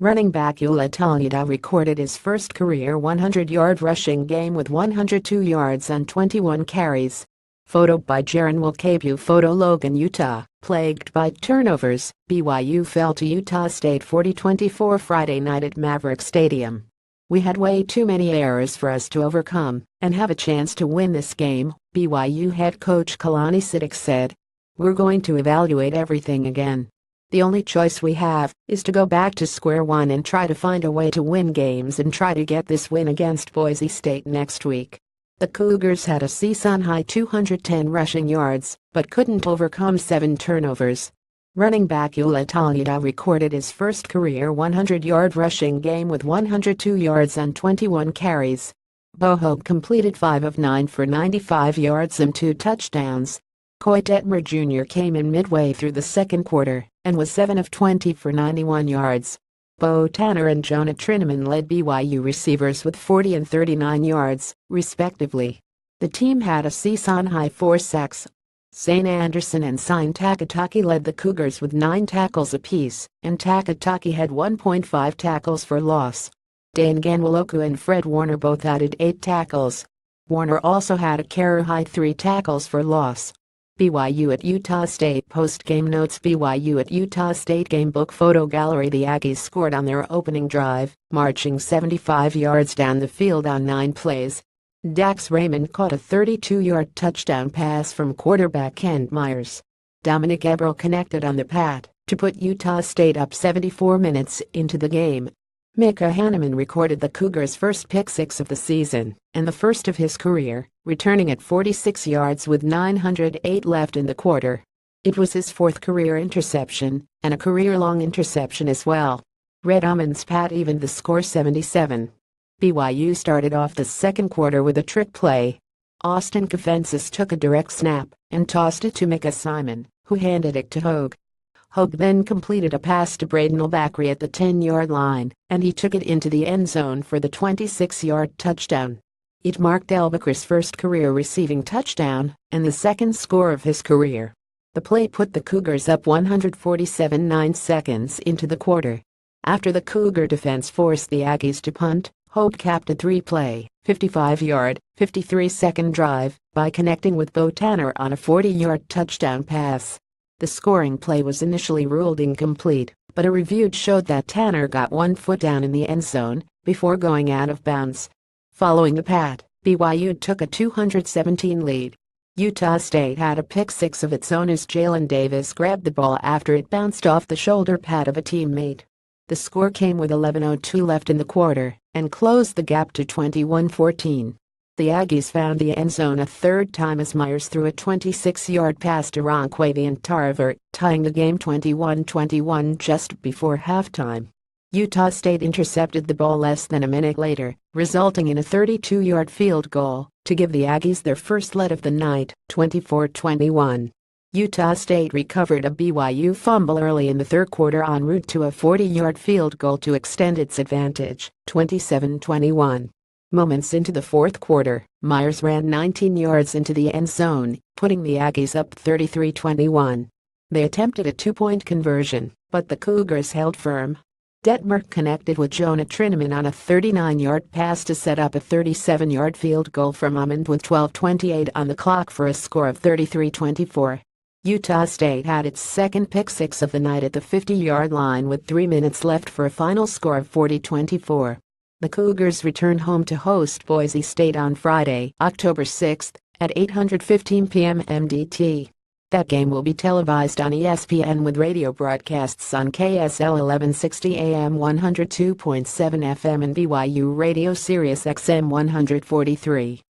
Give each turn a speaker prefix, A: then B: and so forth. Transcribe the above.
A: Running back Ula Tolutau recorded his first career 100-yard rushing game with 102 yards on 21 carries. Photo by Jaron Wilcabu. Photo Logan, Utah. Plagued by turnovers, BYU fell to Utah State 40-24 Friday night at Maverick Stadium. "We had way too many errors for us to overcome and have a chance to win this game," BYU head coach Kalani Siddiq said. "We're going to evaluate everything again. The only choice we have is to go back to square one and try to find a way to win games and try to get this win against Boise State next week." The Cougars had a season-high 210 rushing yards, but couldn't overcome 7 turnovers. Running back Ula Tolutau recorded his first career 100-yard rushing game with 102 yards on 21 carries. Bohope completed 5 of 9 for 95 yards and 2 touchdowns. Coy Detmer Jr. came in midway through the second quarter and was 7 of 20 for 91 yards. Bo Tanner and Jonah Trineman led BYU receivers with 40 and 39 yards, respectively. The team had a season-high 4 sacks. Zane Anderson and Sign Takataki led the Cougars with 9 tackles apiece, and Takataki had 1.5 tackles for loss. Dane Ganwaloku and Fred Warner both added 8 tackles. Warner also had a career-high 3 tackles for loss. BYU at Utah State. Post-game notes. BYU at Utah State gamebook photo gallery. The Aggies scored on their opening drive, marching 75 yards down the field on 9 plays. Dax Raymond caught a 32-yard touchdown pass from quarterback Kent Myers. Dominic Eberle connected on the pat to put Utah State up 74 minutes into the game. Micah Hanneman recorded the Cougars' first pick six of the season and the first of his career, returning at 46 yards with 908 left in the quarter. It was his 4th career interception and a career-long interception as well. Red Almond's pat evened the score 77. BYU started off the second quarter with a trick play. Austin Kafensis took a direct snap and tossed it to Micah Simon, who handed it to Hogue. Hogue then completed a pass to Braden Olbakri at the 10-yard line, and he took it into the end zone for the 26-yard touchdown. It marked Olbakri's first career receiving touchdown and the second score of his career. The play put the Cougars up 147 seconds into the quarter. After the Cougar defense forced the Aggies to punt, Hogue capped a 3-play, 55-yard, 53-second drive by connecting with Bo Tanner on a 40-yard touchdown pass. The scoring play was initially ruled incomplete, but a review showed that Tanner got 1 foot down in the end zone before going out of bounds. Following the pat, BYU took a 217 lead. Utah State had a pick six of its own as Jalen Davis grabbed the ball after it bounced off the shoulder pad of a teammate. The score came with 11:02 left in the quarter and closed the gap to 21-14. The Aggies found the end zone a third time as Myers threw a 26-yard pass to Ronquavian Tarver, tying the game 21-21 just before halftime. Utah State intercepted the ball less than a minute later, resulting in a 32-yard field goal to give the Aggies their first lead of the night, 24-21. Utah State recovered a BYU fumble early in the third quarter en route to a 40-yard field goal to extend its advantage, 27-21. Moments into the fourth quarter, Myers ran 19 yards into the end zone, putting the Aggies up 33-21. They attempted a 2-point conversion, but the Cougars held firm. Detmer connected with Jonah Trineman on a 39-yard pass to set up a 37-yard field goal from Almond with 12:28 on the clock for a score of 33-24. Utah State had its second pick six of the night at the 50-yard line with 3 minutes left for a final score of 40-24. The Cougars returned home to host Boise State on Friday, October 6, at 8:15 p.m. MDT. That game will be televised on ESPN with radio broadcasts on KSL 1160 AM 102.7 FM and BYU Radio Sirius XM 143.